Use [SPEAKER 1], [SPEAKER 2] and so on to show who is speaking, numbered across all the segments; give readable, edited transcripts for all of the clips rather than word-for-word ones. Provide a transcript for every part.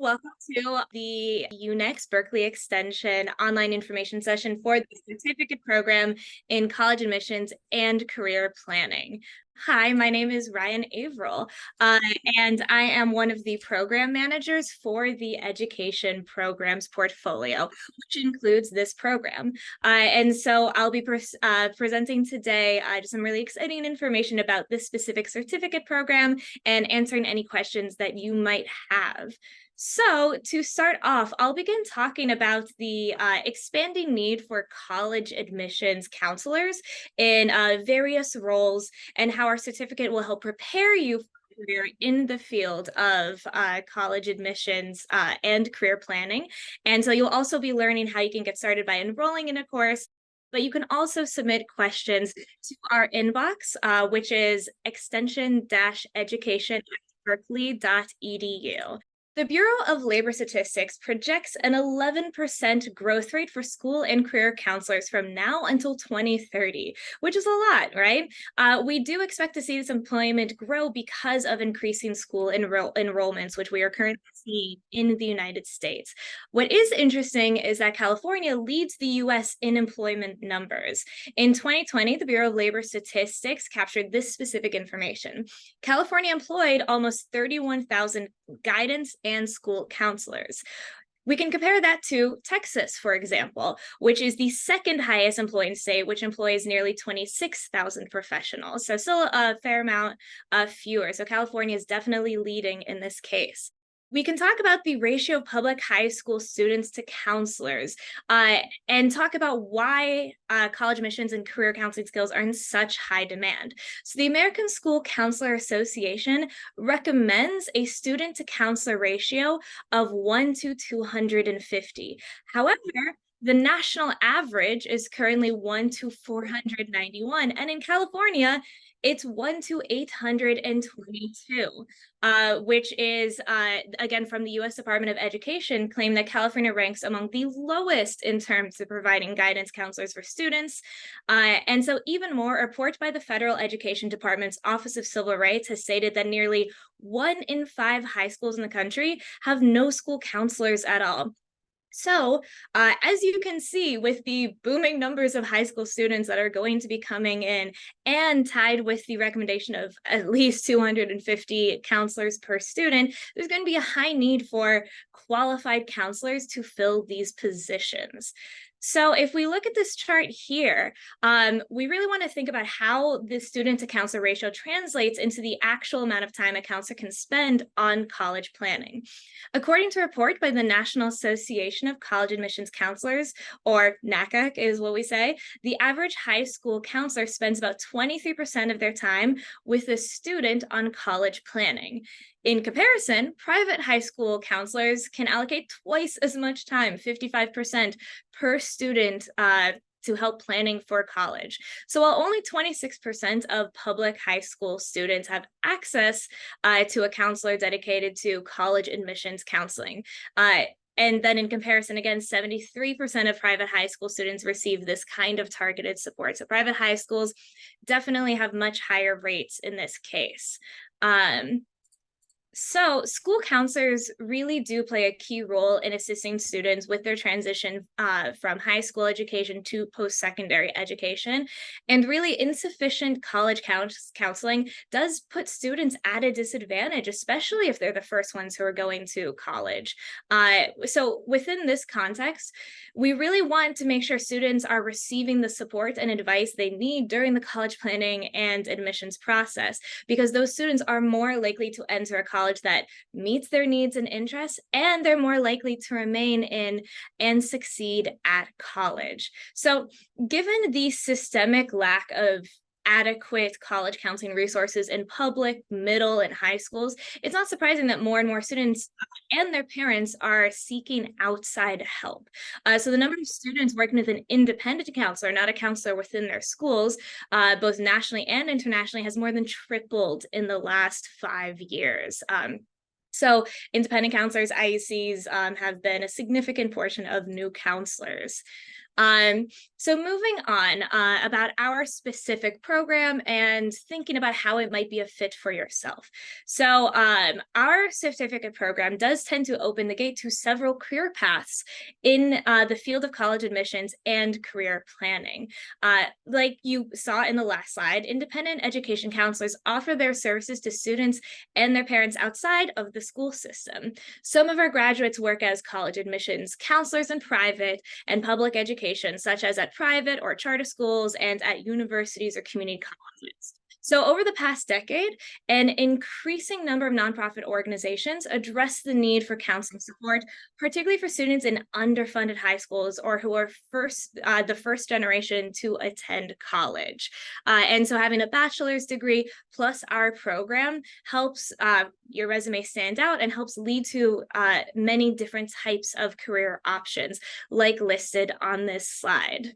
[SPEAKER 1] welcome to the UNEX Berkeley Extension online information session for the certificate program in college admissions and career planning. Hi, my name is Ryan Averill, and I am one of the program managers for the education programs portfolio, which includes this program. And so I'll be presenting today just some really exciting information about this specific certificate program and answering any questions that you might have. So to start off, I'll begin talking about the expanding need for college admissions counselors in various roles and how our certificate will help prepare you for a career in the field of college admissions and career planning. And so you'll also be learning how you can get started by enrolling in a course, but you can also submit questions to our inbox, which is extension-education@berkeley.edu. The Bureau of Labor Statistics projects an 11% growth rate for school and career counselors from now until 2030, which is a lot, right? We do expect to see this employment grow because of increasing school enrollments, which we are currently seeing in the United States. What is interesting is that California leads the US in employment numbers. In 2020, the Bureau of Labor Statistics captured this specific information. California employed almost 31,000 guidance and school counselors. We can compare that to Texas, for example, which is the second highest employing state, which employs nearly 26,000 professionals. So still a fair amount fewer. So California is definitely leading in this case. We can talk about the ratio of public high school students to counselors and talk about why college admissions and career counseling skills are in such high demand. So the American School Counselor Association recommends a student to counselor ratio of 1 to 250. However, the national average is currently 1 to 491, and in California, it's 1 to 822, which is, again, from the U.S. Department of Education, claim that California ranks among the lowest in terms of providing guidance counselors for students. And so even more, a report by the Federal Education Department's Office of Civil Rights has stated that nearly 1 in 5 high schools in the country have no school counselors at all. So, as you can see, with the booming numbers of high school students that are going to be coming in and tied with the recommendation of at least 250 counselors per student, there's going to be a high need for qualified counselors to fill these positions. So if we look at this chart here, we really want to think about how the student to counselor ratio translates into the actual amount of time a counselor can spend on college planning. According to a report by the National Association of College Admissions Counselors, or NACAC is what we say, the average high school counselor spends about 23% of their time with a student on college planning. In comparison, private high school counselors can allocate twice as much time, 55% per student, to help planning for college. So while only 26% of public high school students have access to a counselor dedicated to college admissions counseling, and then in comparison, again, 73% of private high school students receive this kind of targeted support. So private high schools definitely have much higher rates in this case. So school counselors really do play a key role in assisting students with their transition from high school education to post-secondary education. And really insufficient college counseling does put students at a disadvantage, especially if they're the first ones who are going to college. So within this context, we really want to make sure students are receiving the support and advice they need during the college planning and admissions process, because those students are more likely to enter a college that meets their needs and interests, and they're more likely to remain in and succeed at college. So given the systemic lack of adequate college counseling resources in public, middle, and high schools, it's not surprising that more and more students and their parents are seeking outside help. So the number of students working with an independent counselor, not a counselor within their schools, both nationally and internationally, has more than tripled in the last 5 years. So independent counselors, IECs, have been a significant portion of new counselors. So moving on about our specific program and thinking about how it might be a fit for yourself. So our certificate program does tend to open the gate to several career paths in the field of college admissions and career planning. Like you saw in the last slide, independent education counselors offer their services to students and their parents outside of the school system. Some of our graduates work as college admissions counselors in private and public education, such as at private or charter schools and at universities or community colleges. So over the past decade, an increasing number of nonprofit organizations address the need for counseling support, particularly for students in underfunded high schools or who are the first generation to attend college. And so having a bachelor's degree plus our program helps your resume stand out and helps lead to many different types of career options like listed on this slide.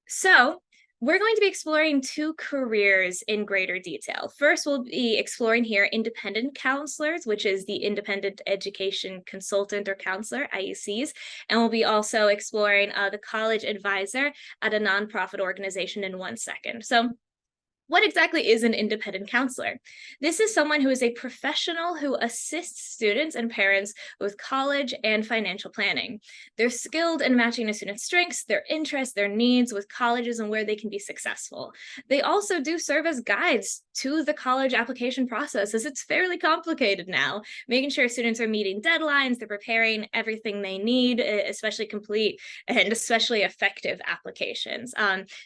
[SPEAKER 1] So we're going to be exploring two careers in greater detail. First, we'll be exploring here independent counselors, which is the independent education consultant or counselor, IECs. And we'll be also exploring the college advisor at a nonprofit organization in 1 second. So what exactly is an independent counselor? This is someone who is a professional who assists students and parents with college and financial planning. They're skilled in matching a student's strengths, their interests, their needs with colleges and where they can be successful. They also do serve as guides to the college application process, as it's fairly complicated now, making sure students are meeting deadlines, they're preparing everything they need, especially complete and especially effective applications.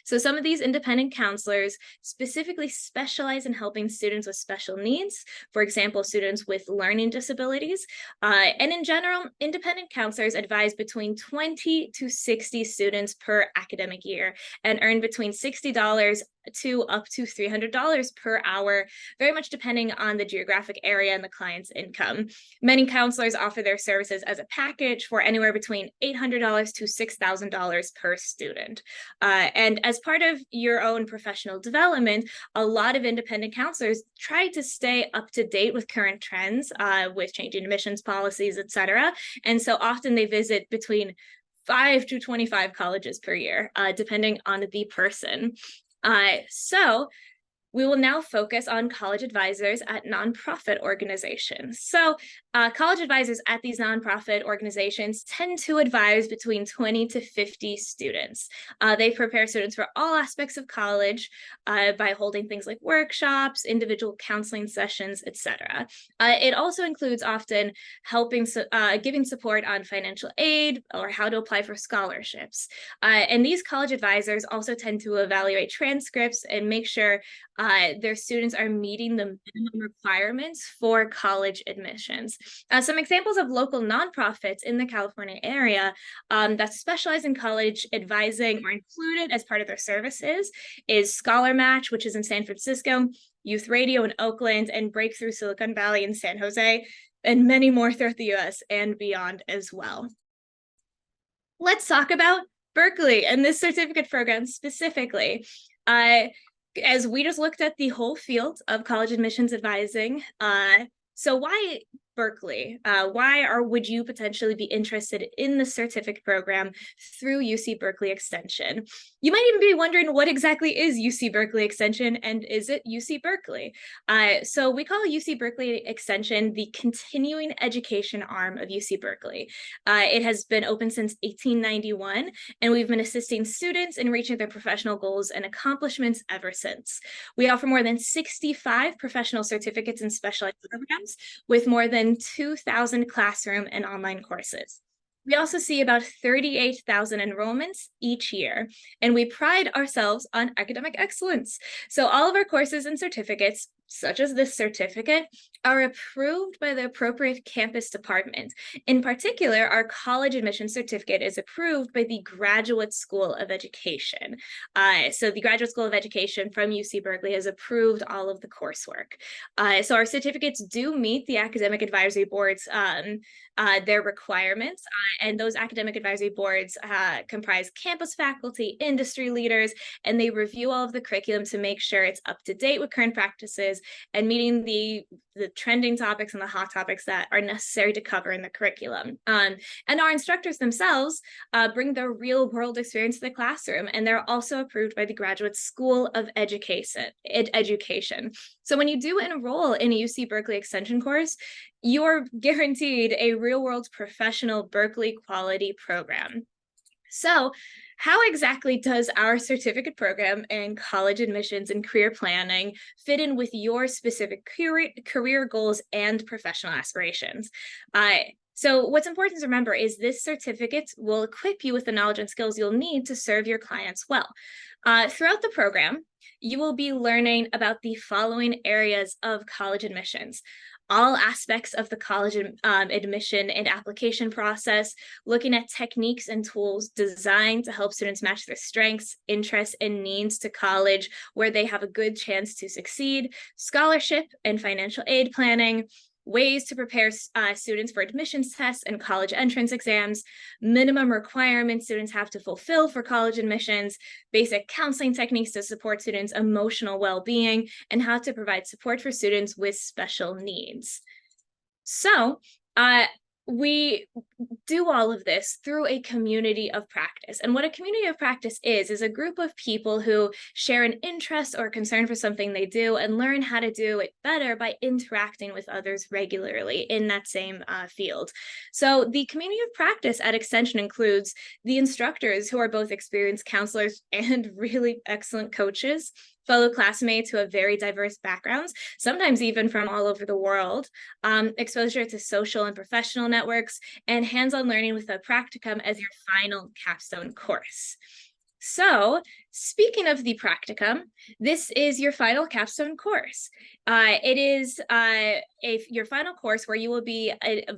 [SPEAKER 1] So some of these independent counselors specifically specialize in helping students with special needs, for example, students with learning disabilities. And in general, independent counselors advise between 20 to 60 students per academic year and earn between $60 to up to $300 per hour, very much depending on the geographic area and the client's income. Many counselors offer their services as a package for anywhere between $800 to $6,000 per student. And as part of your own professional development, a lot of independent counselors try to stay up to date with current trends, with changing admissions policies, et cetera. And so often they visit between 5 to 25 colleges per year, depending on the person. So we will now focus on college advisors at nonprofit organizations. So college advisors at these nonprofit organizations tend to advise between 20 to 50 students. They prepare students for all aspects of college by holding things like workshops, individual counseling sessions, etc. It also includes often helping, giving support on financial aid or how to apply for scholarships. And these college advisors also tend to evaluate transcripts and make sure their students are meeting the minimum requirements for college admissions. Some examples of local nonprofits in the California area that specialize in college advising or included as part of their services is Scholar Match, which is in San Francisco, Youth Radio in Oakland, and Breakthrough Silicon Valley in San Jose, and many more throughout the US and beyond as well. Let's talk about Berkeley and this certificate program specifically. As we just looked at the whole field of college admissions advising, so why Berkeley? Would you potentially be interested in the certificate program through UC Berkeley Extension? You might even be wondering what exactly is UC Berkeley Extension and is it UC Berkeley? So we call UC Berkeley Extension the continuing education arm of UC Berkeley. It has been open since 1891, and we've been assisting students in reaching their professional goals and accomplishments ever since. We offer more than 65 professional certificates and specialized programs with more than 2,000 classroom and online courses. We also see about 38,000 enrollments each year, and we pride ourselves on academic excellence. So all of our courses and certificates, such as this certificate, are approved by the appropriate campus department. In particular, our college admission certificate is approved by the Graduate School of Education. So the Graduate School of Education from UC Berkeley has approved all of the coursework. So our certificates do meet the academic advisory board's their requirements, and those academic advisory boards comprise campus faculty, industry leaders, and they review all of the curriculum to make sure it's up to date with current practices and meeting the trending topics and the hot topics that are necessary to cover in the curriculum. And our instructors themselves bring their real world experience to the classroom, and they're also approved by the Graduate School of Education. So when you do enroll in a UC Berkeley Extension course, you're guaranteed a real world professional Berkeley quality program. So how exactly does our certificate program in college admissions and career planning fit in with your specific career goals and professional aspirations? So what's important to remember is this certificate will equip you with the knowledge and skills you'll need to serve your clients well. Throughout the program, you will be learning about the following areas of college admissions: all aspects of the college admission and application process, looking at techniques and tools designed to help students match their strengths, interests, and needs to college where they have a good chance to succeed, scholarship and financial aid planning, ways to prepare students for admissions tests and college entrance exams, minimum requirements students have to fulfill for college admissions, basic counseling techniques to support students' emotional well-being, and how to provide support for students with special needs. So, we do all of this through a community of practice. And what a community of practice is a group of people who share an interest or concern for something they do and learn how to do it better by interacting with others regularly in that same field. So the community of practice at Extension includes the instructors, who are both experienced counselors and really excellent coaches, fellow classmates who have very diverse backgrounds, sometimes even from all over the world, exposure to social and professional networks, and hands-on learning with a practicum as your final capstone course. So, speaking of the practicum, this is your final capstone course. It is your final course where you will be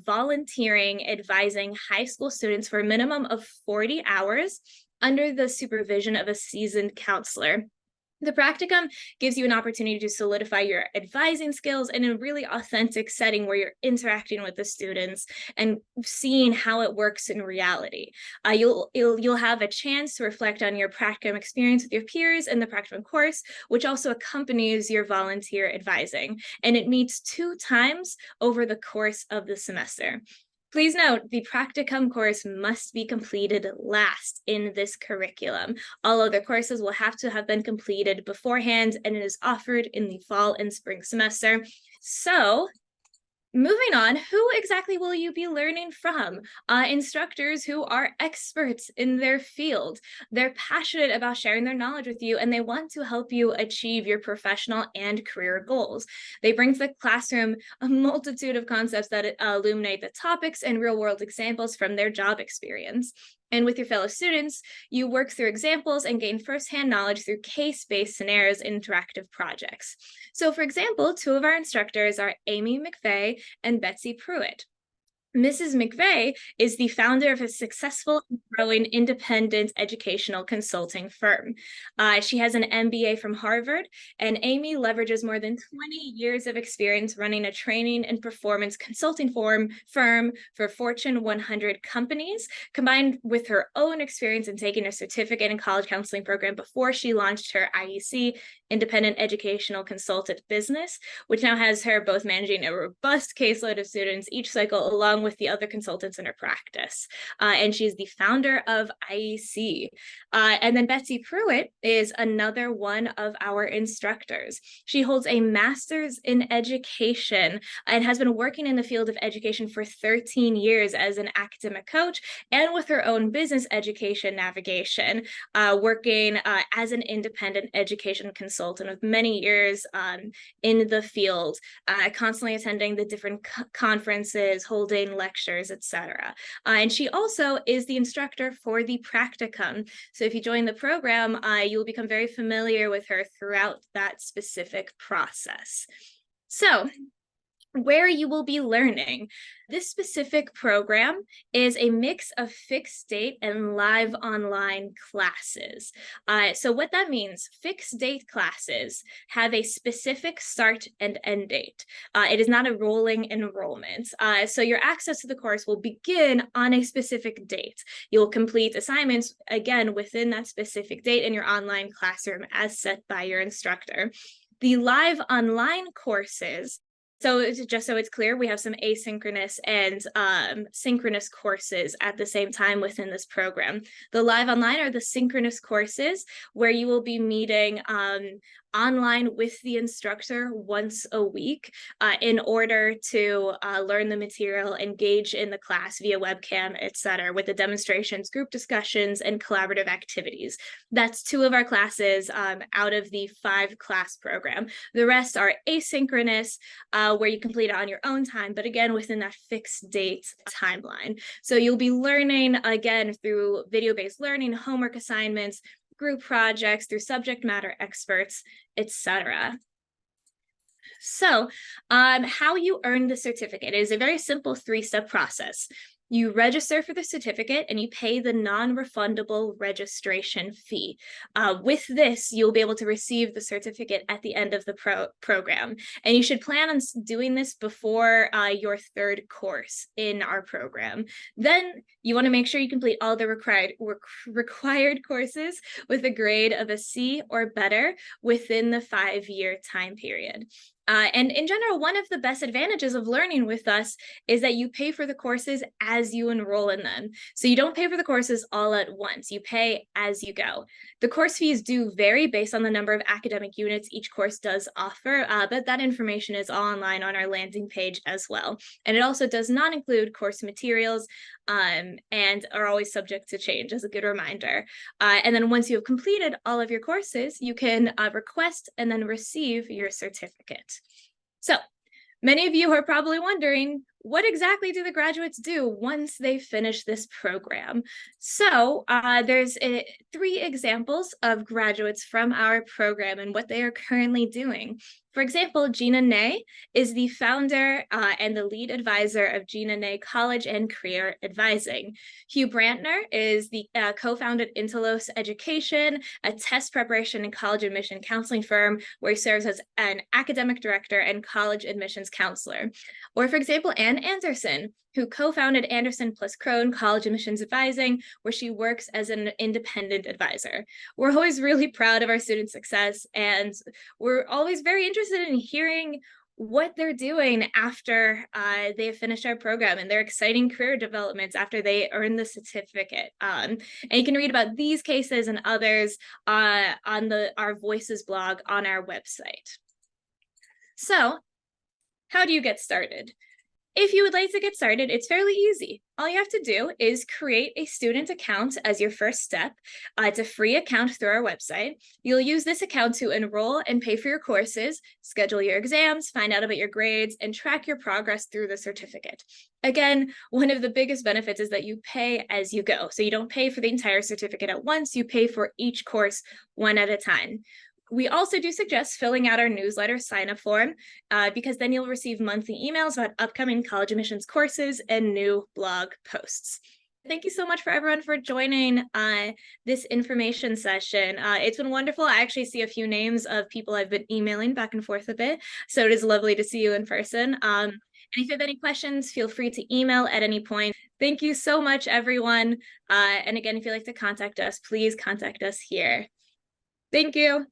[SPEAKER 1] volunteering, advising high school students for a minimum of 40 hours under the supervision of a seasoned counselor. The practicum gives you an opportunity to solidify your advising skills in a really authentic setting where you're interacting with the students and seeing how it works in reality. You'll have a chance to reflect on your practicum experience with your peers in the practicum course, which also accompanies your volunteer advising, and it meets 2 times over the course of the semester. Please note, the practicum course must be completed last in this curriculum. All other courses will have to have been completed beforehand, and it is offered in the fall and spring semester. So, moving on, who exactly will you be learning from? Instructors who are experts in their field. They're passionate about sharing their knowledge with you, and they want to help you achieve your professional and career goals. They bring to the classroom a multitude of concepts that illuminate the topics and real-world examples from their job experience. And with your fellow students, you work through examples and gain firsthand knowledge through case-based scenarios and interactive projects. So, for example, 2 of our instructors are Amy McVeigh and Betsy Pruitt. Mrs. McVeigh is the founder of a successful and growing independent educational consulting firm. She has an MBA from Harvard, and Amy leverages more than 20 years of experience running a training and performance consulting firm for Fortune 100 companies, combined with her own experience in taking a certificate in college counseling program before she launched her IEC, Independent Educational Consultant business, which now has her both managing a robust caseload of students each cycle along with the other consultants in her practice. And she's the founder of IEC. And then Betsy Pruitt is another one of our instructors. She holds a master's in education and has been working in the field of education for 13 years as an academic coach and with her own business education navigation, working as an independent education consultant with many years in the field, constantly attending the different conferences, holding lectures, etc. And she also is the instructor for the practicum. So if you join the program, you will become very familiar with her throughout that specific process. So, where you will be learning. This specific program is a mix of fixed date and live online classes. So what that means, fixed date classes have a specific start and end date. It is not a rolling enrollment. So your access to the course will begin on a specific date. You'll complete assignments, again, within that specific date in your online classroom as set by your instructor. The live online courses So just so it's clear, we have some asynchronous and synchronous courses at the same time within this program. The live online are the synchronous courses where you will be meeting online with the instructor once a week in order to learn the material, engage in the class via webcam, etc., with the demonstrations, group discussions, and collaborative activities. That's 2 of our classes out of the 5-class program. The rest are asynchronous, where you complete it on your own time, but again, within that fixed date timeline. So you'll be learning, again, through video-based learning, homework assignments, group projects, through subject matter experts, etc. So how you earn the certificate is a very simple 3-step process. You register for the certificate and you pay the non-refundable registration fee. With this, you'll be able to receive the certificate at the end of the program. And you should plan on doing this before your 3rd course in our program. Then you want to make sure you complete all the required courses with a grade of a C or better within the 5-year time period. And in general, one of the best advantages of learning with us is that you pay for the courses as you enroll in them. So you don't pay for the courses all at once. You pay as you go. The course fees do vary based on the number of academic units each course does offer, but that information is all online on our landing page as well. And it also does not include course materials and are always subject to change, as a good reminder. And then once you have completed all of your courses, you can request and then receive your certificate. So many of you are probably wondering, what exactly do the graduates do once they finish this program? So there's 3 examples of graduates from our program and what they are currently doing. For example, Gina Ney is the founder and the lead advisor of Gina Ney College and Career Advising. Hugh Brantner is the co-founded Intelos Education, a test preparation and college admission counseling firm where he serves as an academic director and college admissions counselor. Or for example, Ann Anderson, who co-founded Anderson plus Crone College Admissions Advising, where she works as an independent advisor. We're always really proud of our student success, and we're always very interested in hearing what they're doing after they have finished our program and their exciting career developments after they earn the certificate. And you can read about these cases and others on our Voices blog on our website. So, how do you get started? If you would like to get started, it's fairly easy. All you have to do is create a student account as your first step. It's a free account through our website. You'll use this account to enroll and pay for your courses, schedule your exams, find out about your grades, and track your progress through the certificate. Again, one of the biggest benefits is that you pay as you go. So you don't pay for the entire certificate at once, you pay for each course one at a time. We also do suggest filling out our newsletter sign-up form because then you'll receive monthly emails about upcoming college admissions courses and new blog posts. Thank you so much for everyone for joining this information session. It's been wonderful. I actually see a few names of people I've been emailing back and forth a bit, so it is lovely to see you in person. And if you have any questions, feel free to email at any point. Thank you so much, everyone. And again, if you'd like to contact us, please contact us here. Thank you.